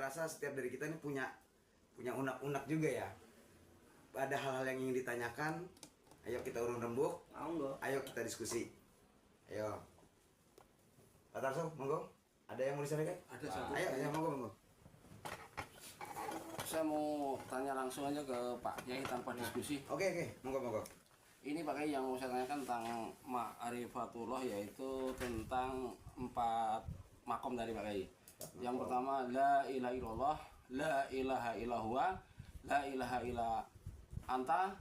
saya rasa setiap dari kita ini punya unek-unek juga ya. Ada hal-hal yang ingin ditanyakan. Ayo kita urun rembuk. Ayo kita diskusi. Ayo. Pak Tarso, monggo. Ada yang mau disampaikan? Ada satu. Ayo, monggo. Saya mau tanya langsung aja ke Pak Kiai tanpa diskusi. Oke, monggo. Ini Pak Kiai yang mau saya tanyakan tentang ma'rifatullah, yaitu tentang 4 makom dari Pak Kiai. Yang pertama, la ilaha illallah, la ilaha illallah, la ilaha illa anta,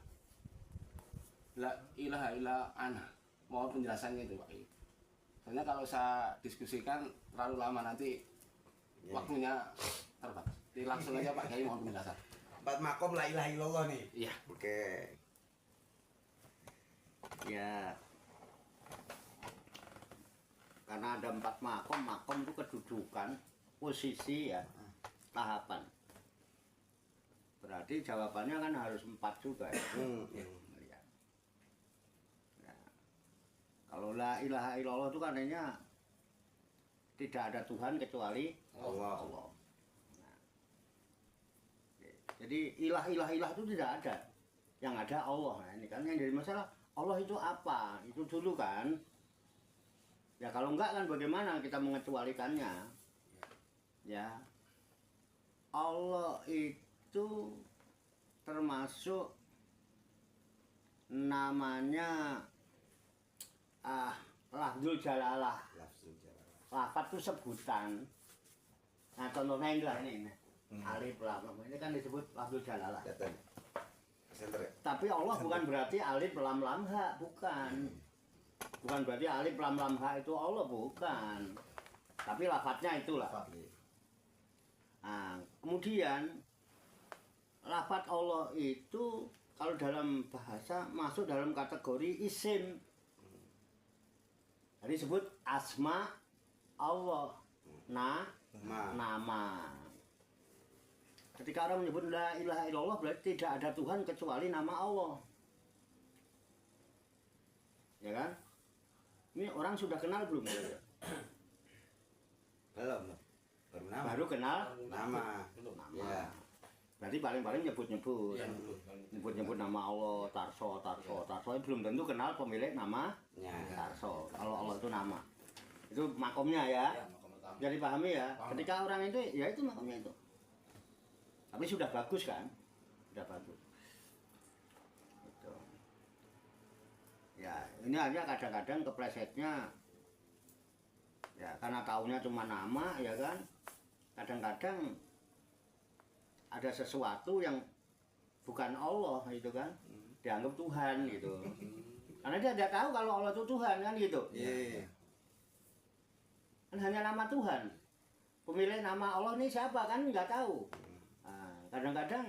la ilaha illa ana. Mohon penjelasannya itu Pak Kiai. Soalnya kalau saya diskusikan terlalu lama, nanti waktunya terbatas. Jadi langsung aja Pak Kiai, mohon penjelasan. 4 makom la ilaha illallah nih. Iya. Oke. Ya, karena ada 4 makom itu kedudukan, posisi ya, tahapan. Berarti jawabannya kan harus 4 juga ya. Ya. Nah, kalau la ilaha illallah itu kan artinya tidak ada Tuhan kecuali Allah. Nah, jadi ilah itu tidak ada. Yang ada Allah. Nah, ini kan yang jadi masalah. Allah itu apa? Itu dulu kan. Ya kalau enggak kan bagaimana kita mengecualikannya? Ya. Allah itu termasuk namanya lafzul jalalah. Lafaz itu sebutan. Nah contohnya ini. Alif lam. Ini kan disebut lafzul jalalah. Center ya? Tapi Allah bukan berarti alif lam lam ha, bukan. Bukan berarti alif lam lam ha itu Allah, bukan. Tapi lafadznya itulah. Nah, kemudian lafadz Allah itu kalau dalam bahasa masuk dalam kategori isim. Jadi disebut asma Allah, nama. Ketika orang menyebut la ilaha illallah berarti tidak ada Tuhan kecuali nama Allah. Ya kan? Ini orang sudah kenal belum? Belum. Baru kenal nama. Ya. Berarti paling-paling nyebut-nyebut. Ya, Nyebut-nyebut nama Allah, Tarso. Belum tentu kenal pemilik nama Tarso. Kalau Allah itu nama. Itu makomnya ya. Jadi pahami ya. Ketika orang itu, ya itu makomnya itu. Tapi sudah bagus kan? Sudah bagus. Gitu. Ya, ini aja kadang-kadang keplesetnya. Ya, karena taunya cuma nama, ya kan? Kadang-kadang ada sesuatu yang bukan Allah gitu kan? Dianggap Tuhan gitu. Karena dia tidak tahu kalau Allah itu Tuhan kan gitu. Iya. Kan hanya nama Tuhan. Pemilik nama Allah ini siapa kan nggak tahu. Kadang-kadang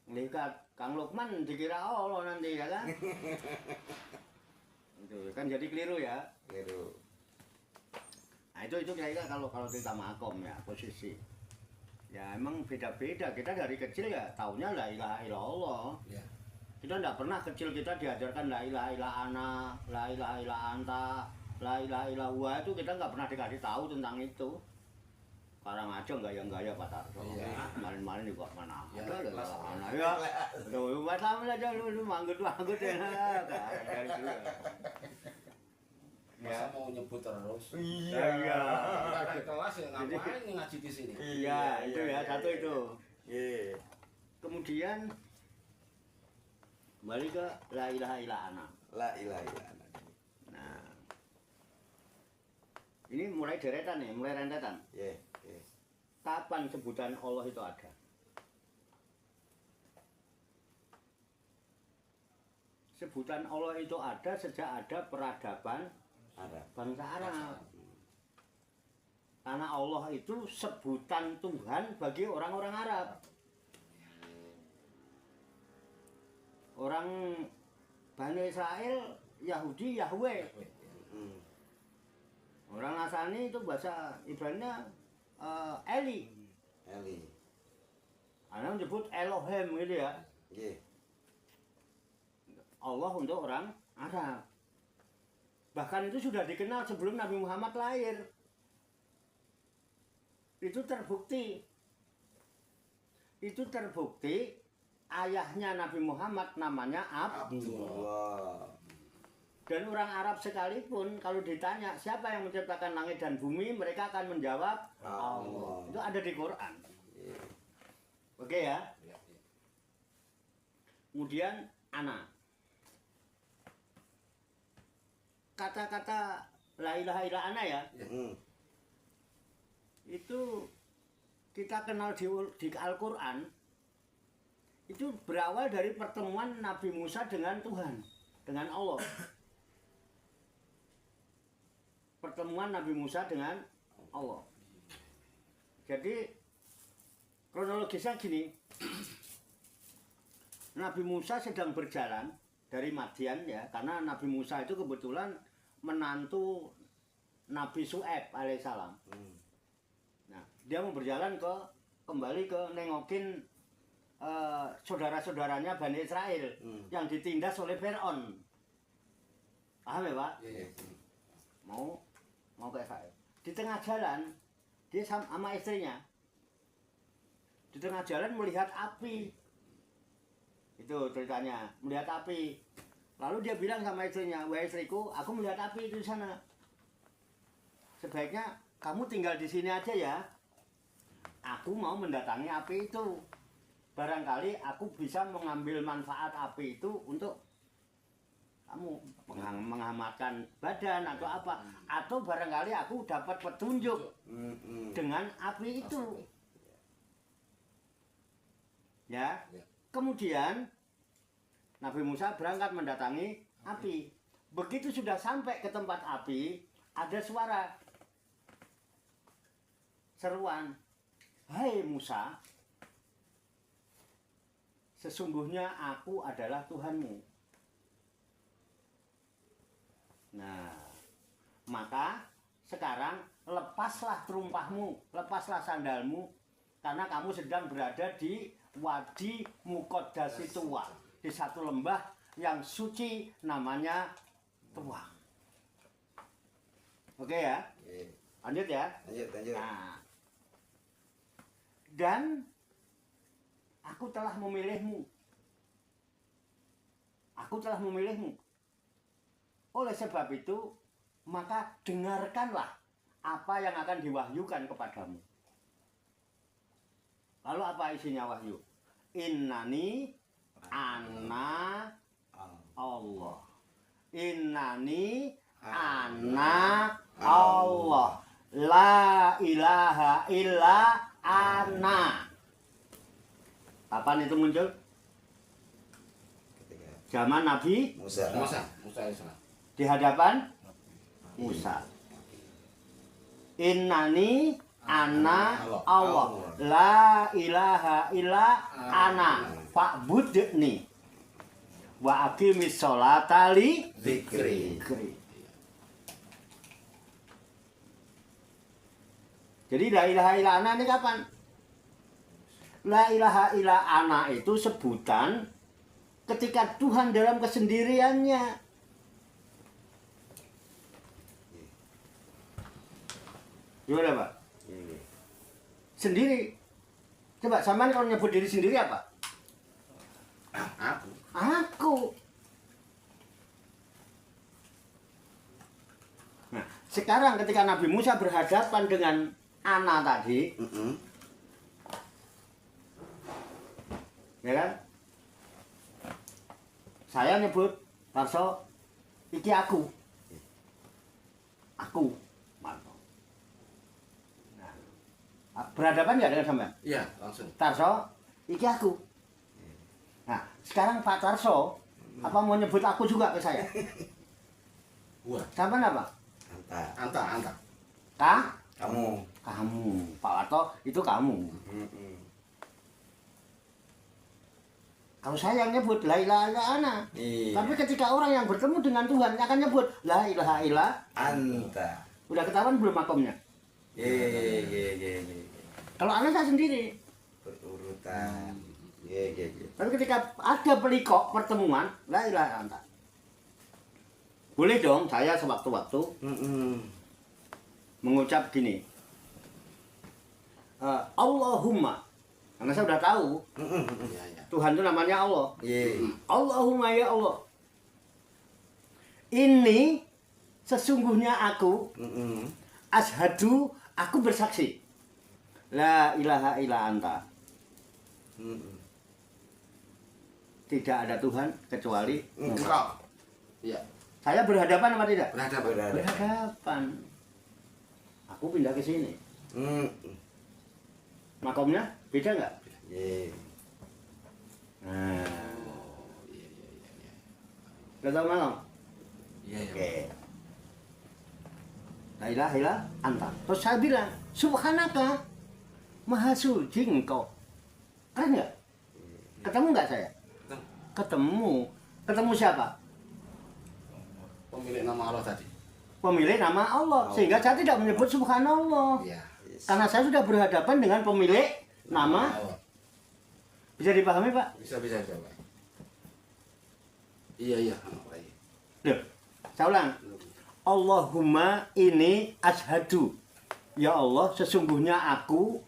lihat Kang Lukman dikira Allah nanti ya kan? Itu kan jadi keliru ya. Keliru. Nah itu kira-kira kalau kita makom ya posisi. Ya emang beda-beda. Kita dari kecil ya taunya la ilaha illallah. Ya. Kita tidak pernah kecil kita diajarkan la ilaha illa ana, la ilaha illa anta, la ilaha illa huwa, itu kita nggak pernah dikasih tahu tentang itu. Sekarang aja gaya-gaya Pak Tarso. Kemarin-kemarin juga mana ada anak ya. Tuh, macam aja lu manggut-manggut ya. Dari dulu. Masa mau nyebut terus? Iya. Ada kelas ya ngapain ngaji di sini? Iya, itu ya satu itu. Iya. Kemudian kembali ke la ilaha illa ana. La ilaha illa ana. Nah. Ini mulai deretan nih, mulai rentetan. Iya. Kapan sebutan Allah itu ada? Sebutan Allah itu ada sejak ada peradaban bangsa Arab. Karena Allah itu sebutan Tuhan bagi orang-orang Arab. Orang Bani Israel, Yahudi, Yahweh. Orang Nasrani itu bahasa Ibrani Eli. Karena menyebut Elohim gitu ya. Allah untuk orang Arab. Bahkan itu sudah dikenal sebelum Nabi Muhammad lahir. Itu terbukti itu terbukti ayahnya Nabi Muhammad namanya Abdullah. Dan orang Arab sekalipun kalau ditanya siapa yang menciptakan langit dan bumi, mereka akan menjawab Allah. Itu ada di Quran. Oke ya. Kemudian ana. Kata-kata la ilaha illa ana ya. Itu kita kenal di Al-Quran. Itu berawal dari pertemuan Nabi Musa dengan Tuhan, dengan Allah. Pertemuan Nabi Musa dengan Allah. Jadi kronologisnya gini. Nabi Musa sedang berjalan dari Madian ya, karena Nabi Musa itu kebetulan menantu Nabi Syuaib alaihissalam. Nah, dia mau berjalan kembali ke nengokin saudara-saudaranya Bani Israel yang ditindas oleh Fir'aun. Paham ya Pak? Mau ke Israel. Di tengah jalan dia sama istrinya. Di tengah jalan melihat api. Itu ceritanya, melihat api. Lalu dia bilang sama istrinya, "Wahai istriku, aku melihat api itu di sana. Sebaiknya kamu tinggal di sini aja ya. Aku mau mendatangi api itu. Barangkali aku bisa mengambil manfaat api itu untuk kamu menghangatkan badan atau apa, atau barangkali aku dapat petunjuk dengan api itu." Ya. Kemudian Nabi Musa berangkat mendatangi api. Begitu sudah sampai ke tempat api, ada suara seruan, "Hai Musa, sesungguhnya aku adalah Tuhanmu." Nah, maka sekarang lepaslah terumpahmu, lepaslah sandalmu, karena kamu sedang berada di Wadi Muqaddasi Tuwa, di satu lembah yang suci namanya Tuwa. Oke ya? Lanjut ya? Lanjut. Nah, dan aku telah memilihmu. Aku telah memilihmu. Oleh sebab itu, maka dengarkanlah apa yang akan diwahyukan kepadamu. Lalu apa isinya wahyu? Innani ana Allah. Innani ana Allah. La ilaha illa ana. Kapan itu muncul? Zaman Nabi Musa. Di hadapan Musa. Innani ana Allah. La ilaha illa ana fa'budni wa aqimis sholata li Dzikri. Jadi la ilaha illa ana ini kapan? La ilaha illa ana itu sebutan ketika Tuhan dalam kesendiriannya. Gimana Pak? Sendiri. Coba sampean kalau nyebut diri sendiri apa? Aku. Nah, sekarang ketika Nabi Musa berhadapan dengan Ana tadi, ya kan? Saya nyebut Tarso, iki aku. Berhadapan nggak dengan sampean? Iya, langsung. Tarso, iki aku. Nah, sekarang Pak Tarso, apa mau nyebut aku juga ke saya? Sampean apa? Anta. Kamu. Pak Warto, itu kamu. Kalau saya yang nyebut la ilaha illa ana. Tapi ketika orang yang bertemu dengan Tuhan akan nyebut la ilaha illa anta. Udah ketahuan belum makomnya? Kalau ana saya sendiri. Berurutan. Tapi ketika ada pelikok pertemuan, la ilaha illa anta. Boleh dong saya sewaktu-waktu mengucap gini. Allahumma. Karena saya udah tahu Iya, iya. Tuhan itu namanya Allah. Iya. Allahumma ya Allah. Ini sesungguhnya aku ashadu, aku bersaksi. La ilaha illa anta. Tidak ada Tuhan kecuali Engkau. Iya. Saya berhadapan apa tidak? Berhadapan. Berhadapan. Aku pindah ke sini. Makomnya beda nggak? Iya. Nah, Oh, iya, iya, iya, iya. udah tahu makom? Iya, iya. Oke. La ilaha illa anta. Terus saya bilang, subhanaka, maha suci engkau. Keren nggak? Ketemu nggak saya? Ketemu. Ketemu siapa? Pemilik nama Allah tadi. Pemilik nama Allah. Sehingga saya tidak menyebut subhanallah. Iya. Karena saya sudah berhadapan dengan pemilik nama. Allah. Bisa dipahami, Pak? Bisa, bisa, bisa, Pak. Iya, iya. Baik. Loh, saya ulang. Allahumma ini ashadu. Ya Allah, sesungguhnya aku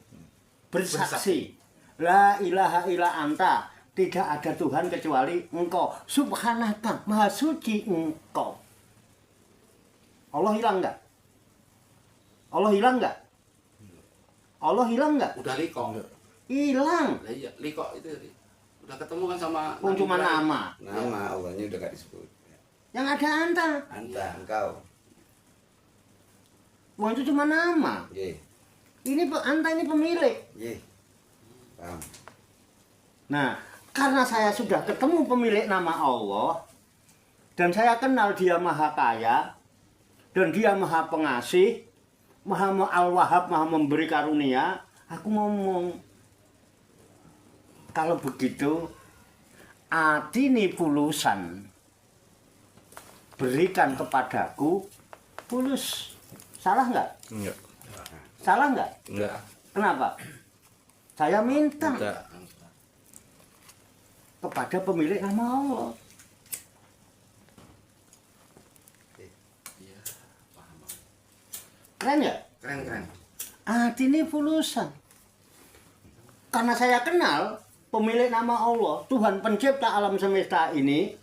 bersaksi. La ilaha illa anta. Tidak ada Tuhan kecuali engkau. Subhanaka, maha suci engkau. Allah hilang nggak? Allah hilang nggak? Allah hilang nggak? Udah liko. Hilang. Lah iya, liko itu tadi. Udah ketemu kan sama Cuma Nabi Ibrahim. nama. Nama Allahnya udah gak disebut. Yang ada anta. Anta, engkau. Wah, itu cuma nama. Iya. Ini anta ini pemilik. Iya. Paham. Nah, karena saya sudah ketemu pemilik nama Allah dan saya kenal dia maha kaya dan dia maha pengasih, maha al-wahhab, maha memberi karunia, aku ngomong, kalau begitu atini pulusan, berikan kepadaku pulus. Salah nggak? Enggak. Salah nggak? Enggak. Kenapa? Saya minta Enggak. kepada pemilik nama Allah. Iya, paham. Bang. Keren ya? Keren, keren. Ini pulusan. Karena saya kenal pemilik nama Allah, Tuhan pencipta alam semesta ini,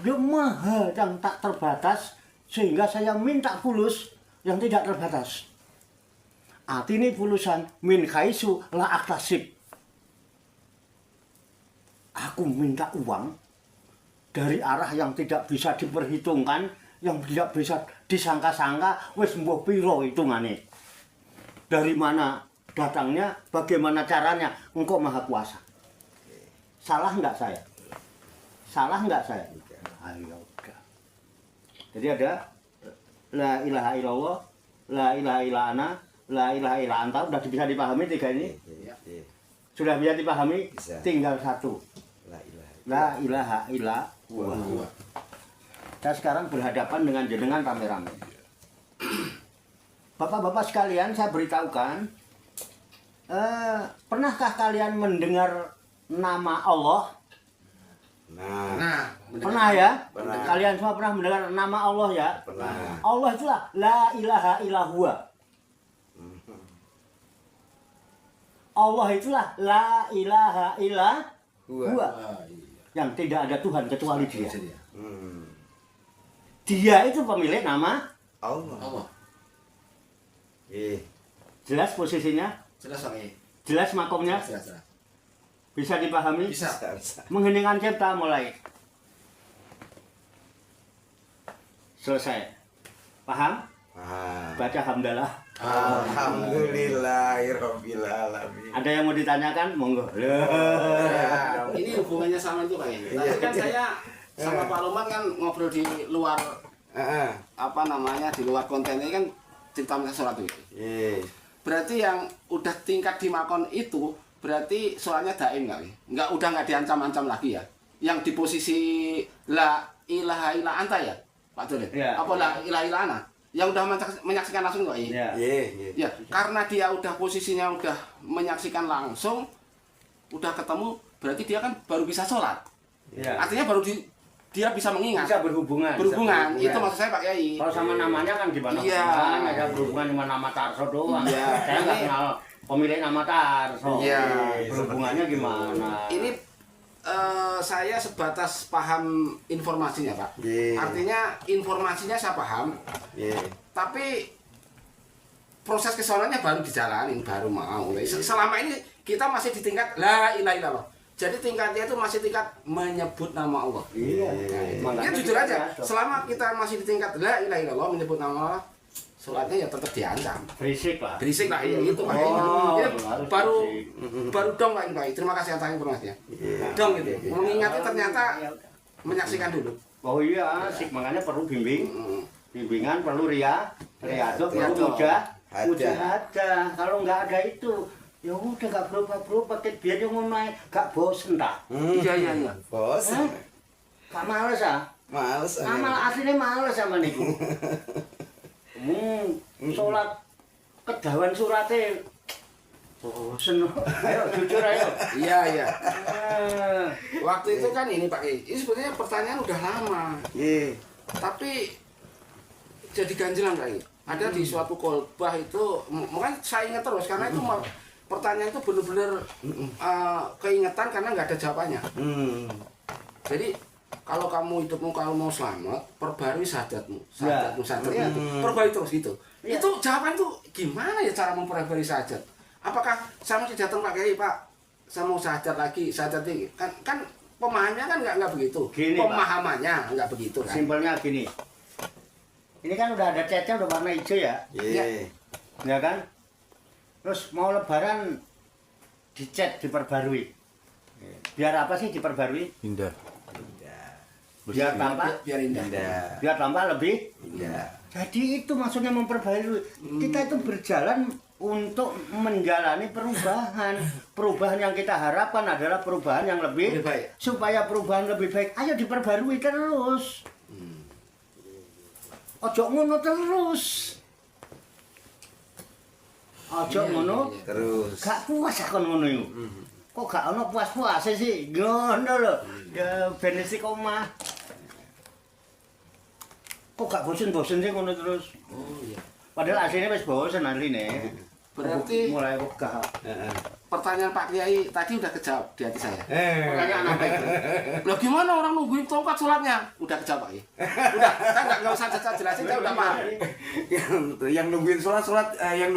dia maha yang tak terbatas, sehingga saya minta fulus yang tidak terbatas. Ini pulusan min khaisu la aktasib. Aku minta uang dari arah yang tidak bisa diperhitungkan, yang tidak bisa disangka-sangka, wis mbuh piro hitungane. Dari mana datangnya, bagaimana caranya, engkau maha kuasa. Salah enggak saya? Salah enggak saya? Ayo udah. Jadi ada la ilaha illallah, la ilaha illa ana, la ilaha illa anta. Udah bisa dipahami tiga ini? Iya. Sudah bisa dipahami? Bisa. Tinggal satu. La ilaha illa huwa. Saya sekarang berhadapan dengan jenengan rame-rame. Bapak-bapak sekalian, saya beritahukan, pernahkah kalian mendengar nama Allah? Nah, Pernah ya? Pernah. Kalian semua pernah mendengar nama Allah ya? pernah. Allah itulah la ilaha illa huwa. Allah itulah la ilaha illa huwa. Ah, iya. Yang tidak ada Tuhan kecuali Dia. Itu dia. Dia itu pemilik nama. Allah. Allah. Iya. Jelas posisinya? Jelas, Bang. Iya. Jelas makomnya? Jelas, jelas. Bisa dipahami? Bisa. Bisa. Mengheningkan cipta mulai. Selesai. Paham? Paham. Baca hamdalah. Alhamdulillahirabbil alamin. Ada yang mau ditanyakan? Monggo. Ya, ini hubungannya sama itu, Pak. Tadi kan saya sama Pak Loman kan ngobrol di luar Heeh. apa namanya, di luar konten ini kan cerita sesuatu itu. Iya. Berarti yang udah tingkat di makon itu berarti soalnya daim nggak? Udah nggak diancam-ancam lagi ya? Yang di posisi la ilaha illa anta ya, Pak Dolin? Iya. Apa la ilaha illa ana? Yang udah menyaksikan langsung nggak? Ya. Iya. Ya, karena dia udah posisinya udah menyaksikan langsung, udah ketemu, berarti dia kan baru bisa sholat. Ya. Artinya baru dia bisa mengingat. Bisa berhubungan. Berhubungan, Bisa itu maksud saya Pak Kiai. Kalau sama namanya kan gimana? Iya. Kan ada berhubungan sama nama Tarso doang. Iya. Saya nggak Ini- kenal pemilik nama Tarso. Iya. Berhubungannya gimana? Ini saya sebatas paham informasinya, Pak. Iya. Artinya informasinya saya paham, Iya. tapi proses kesononya baru dijalanin, baru mau. Selama ini kita masih di tingkat la ilaha illallah. Jadi tingkatnya itu masih tingkat menyebut nama Allah. Iya. Ya jujur aja, selama kita masih di tingkat la ilaha illallah menyebut nama Allah, sholatnya ya tetap diancam. Berisik lah. Berisik lah, iya itu Pak. Oh, Ya, harus baru berisik. baru dong Pak Pak. Terima kasih atas informasinya. Iya. Dong gitu. Mengingatnya ternyata menyaksikan dulu. Oh iya, asik makanya perlu bimbing. Mm. Bimbingan perlu riadoh perlu Riadoh. muja ada. Kalau nggak ada itu, ya udah nggak berubah-berubah. Biar yang ngono ae, gak bosen tak? Iya iya iya. Bos. Hah? Gak males ah? Males. Amal aslinya males sama niku. Sholat kedawan surate bosen. Ayo jujur ayo. Iya iya. Ah, Waktu itu kan ini Pak Kiai, ini sebenarnya pertanyaan udah lama, Iya. tapi jadi ganjilan Pak Kiai. Ada di suatu kolbah itu, makanya saya ingat terus karena itu pertanyaan itu benar-benar keingetan karena nggak ada jawabannya. Jadi kalau kamu hidupmu kalau mau selamat, perbarui syahadatmu, syahadatmu Ya. itu, perbarui terus gitu. Ya. Itu jawaban itu gimana ya cara memperbarui syahadat? Apakah saya mesti datang Pak Kiai Pak, saya mau syahadat lagi, syahadat lagi? Kan pemahamannya kan nggak begitu. Gini, Pak. Pemahamannya nggak begitu kan. simpelnya gini. Ini kan udah ada catnya udah warna hijau ya, Iya. ya kan? Terus mau lebaran dicat diperbarui. Biar apa sih diperbarui? Indah. Biar tampak, Biar indah. Indah. biar tambah lebih. Indah. Jadi itu maksudnya memperbarui. Kita itu berjalan untuk menjalani perubahan. Perubahan yang kita harapkan adalah perubahan yang lebih Lebih baik. supaya perubahan lebih baik. Ayo diperbarui terus. Ojo ngono terus. Ojo Iya, ngono. iya, iya. Terus. Gak puas akon ngono iku. Kok gak ono puas-puase sih? Ngono lho. Ya ben istiqomah. Kok gak bosen-bosen sih ngono terus? Oh iya. Padahal aslinya wis bosen asline. Berarti mulai wegah. Heeh. pertanyaan Pak Kiai tadi udah kejawab di hati saya. Pertanyaan apa itu? Loh gimana orang nungguin tongkat sholatnya? Udah kejawab Pak Kiai. Udah, kan nggak usah jelasin, saya udah paham. yang nungguin sholat yang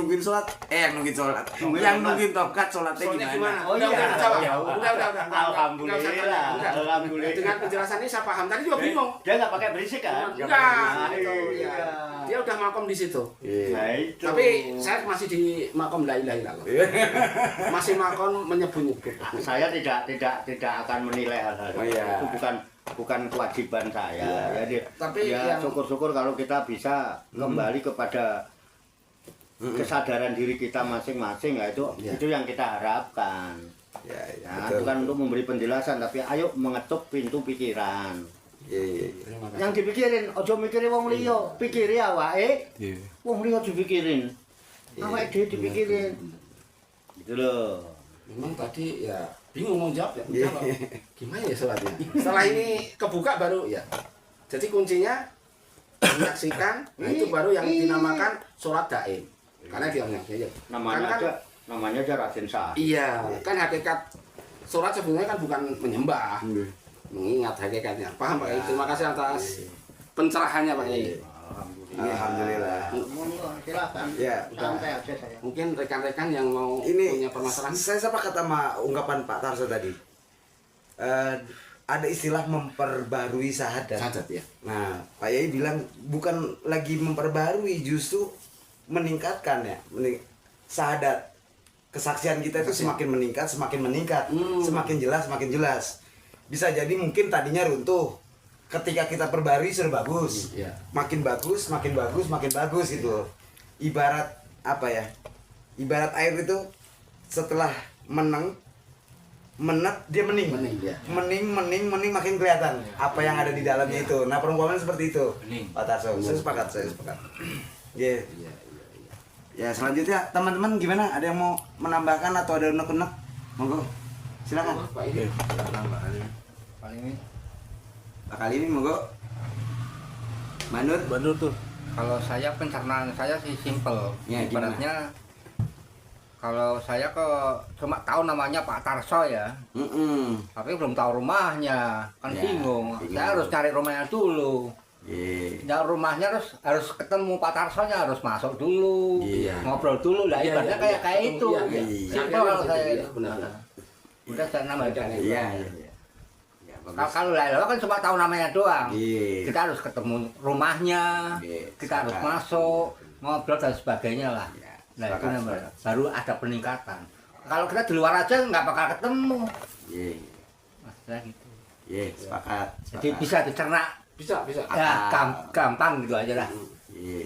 nungguin tongkat sholatnya Soalnya gimana? gimana? Oh Udah iya. kejawab. Ya, Udah. Alhamdulillah. Nggak usah tanya. Udah. Alhamdulillah. Dengan penjelasan ini saya paham. Tadi juga bingung. Dia nggak pakai berisik kan? Enggak. Itu, Iya. Dia udah makom di situ. Nah, itu. Tapi saya masih di makom la ilaha illallah. Masih makom menyebut-nyebut. Saya tidak akan menilai hal-hal Oh, iya. itu bukan kewajiban saya. Iya. Jadi Tapi ya yang- syukur-syukur kalau kita bisa kembali kepada kesadaran diri kita masing-masing, ya itu Iya. itu yang kita harapkan. Ya, Nah, itu kan untuk memberi penjelasan, tapi ayo mengetuk pintu pikiran. Iya. Terima kasih. Yang dipikirin, ojo mikirin wong liya, pikiri awake. Iya. Wong liya dipikirin. Iya. Awake dhewe dipikirin. Gitu loh. Memang tadi ya bingung mau jawab ya. Iya. Jawab. Gimana ya sholatnya? Setelah ini kebuka baru ya. Jadi kuncinya menyaksikan, nah itu baru yang dinamakan sholat daim. Karena dia ya. Namanya Karena aja Raden Sah. iya, kan hakikat sholat sebenarnya kan bukan menyembah, mengingat hakikatnya. Paham Pak Kiai? Terima kasih atas pencerahannya Pak Kiai. Alhamdulillah. Monggo silakan. Ya, Santai aja saya. Mungkin rekan-rekan yang mau Ini punya permasalahan. saya sepakat sama ungkapan Pak Tarso tadi. Ada istilah memperbarui syahadat. Sadat ya. Nah, Pak Yai bilang bukan lagi memperbarui, justru meningkatkan ya. Syahadat. Kesaksian kita itu semakin meningkat, semakin jelas. Bisa jadi mungkin tadinya runtuh. Ketika kita perbarui sudah bagus. Iya. Makin bagus gitu. Ibarat apa ya? Ibarat air itu setelah menet dia mening. Mening, ya. Mening makin kelihatan apa yang ada di dalamnya itu. Nah, perumpamaan seperti itu. Pak Tarso, saya sepakat. Iya. Ya, selanjutnya teman-teman gimana? Ada yang mau menambahkan atau ada unek-unek? Monggo. Silakan. Pak ini. Paling Pak kali ini monggo. Manur. Bandung tuh. Kalau saya pencernaan saya sih simpel. Ya, gimana? Ibaratnya Kalau saya cuma tahu namanya Pak Tarso ya, tapi belum tahu rumahnya, kan Ya, bingung. bingung. Saya harus cari rumahnya dulu. Nyari rumahnya harus ketemu Pak Tarsonya, harus masuk dulu, Iya. ngobrol dulu lah. Iya, Ibaratnya iya, kayak iya. itu. Iya, iya. Simpel kalau saya. Iya, benar. Udah saya namanya. Iya. Ya, bagus. Kalau Laila kan cuma tahu namanya doang. Iya. Kita harus ketemu rumahnya, Iya, kita harus sepakat. masuk, ngobrol dan sebagainya lah. Iya, Nah itu sepakat, namanya, sepakat. baru ada peningkatan. Kalau kita di luar aja nggak bakal ketemu. Iya. Maksudnya gitu. Iya, sepakat. Jadi bisa dicerna, Bisa. ya gampang gitu aja lah. Iya.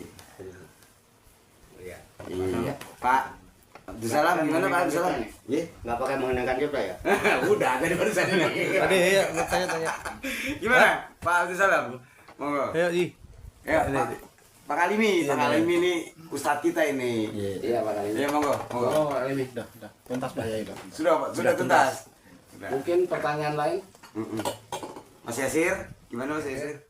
Iya. Iya. Pak Abdussalam gimana Pak Abdussalam? Iya. Nggak pakai mengenangkan kita ya? Udah tadi barusan ini. Tadi ya, tanya. Gimana Pak Abdussalam? Monggo. Ayo, Ji. Ya, Pak Kalimi, Pak Kalimi ini ustadz kita ini. Iya, Pak Kalimi. Ya monggo, monggo. Oh, ini udah. Tuntas Pak ya, udah. Sudah Pak, sudah tuntas. Sudah. Mungkin pertanyaan lain? Mas Yasir, gimana Mas Yasir?